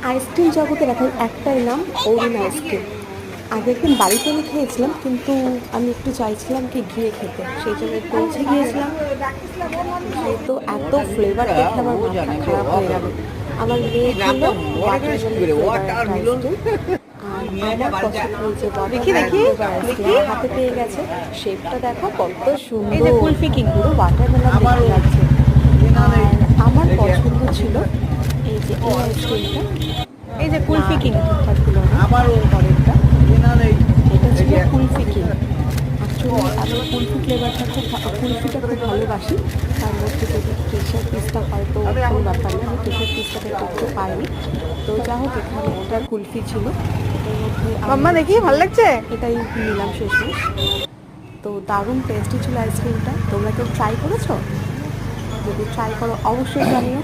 Ice cream জগতের এখন একটাই নাম, অরুণ আইসক্রিম। আগের দিন বাড়িতে আমি খেয়েছিলাম, কিন্তু আমি একটু চাইছিলাম কি গিয়ে খেতে, সেই জন্য পৌঁছে গিয়েছিলাম। তো এত ফ্লেভার দেখে আমার মাথা খারাপ হয়ে গেল। আমার মেয়ে খেলো ওয়াটারমেলন ফ্লেভার একটা আইসক্রিম, আর আমার পছন্দ এই যে ওয়াটারমেলন ফ্লেভার আইসক্রিম হাতে পেয়ে গেছে। শেপটা দেখো কত সুন্দর, কুলফি কিং পুরো ওয়াটারমেলন দেখতে লাগছে। আর আমার পছন্দ ছিল এই যে এই আইসক্রিমটা, এই যে কুলফি কিং, ঠিকঠাক ছিল না পরেরটা, এটা ছিল কুলফি কিং। অ্যাকচুয়ালি আমি কুলফি ফ্লেভারটা কুলফিটা খুব ভালোবাসি। তার মধ্যে যদি কেশের পিসটা হয়তো কোনো ব্যাপার না, আমি কেশের পিসটা দেখতে পাইনি। তো যা হোক, এখানে একটা কুলফি ছিল, এটার মধ্যে মাম্মা দেখি ভালো লাগছে, এটাই নিলাম শেষমেশ। তো দারুণ টেস্টি ছিল আইসক্রিমটা। তোমরা কেউ ট্রাই করেছো? যদি ট্রাই করো অবশ্যই জানিও।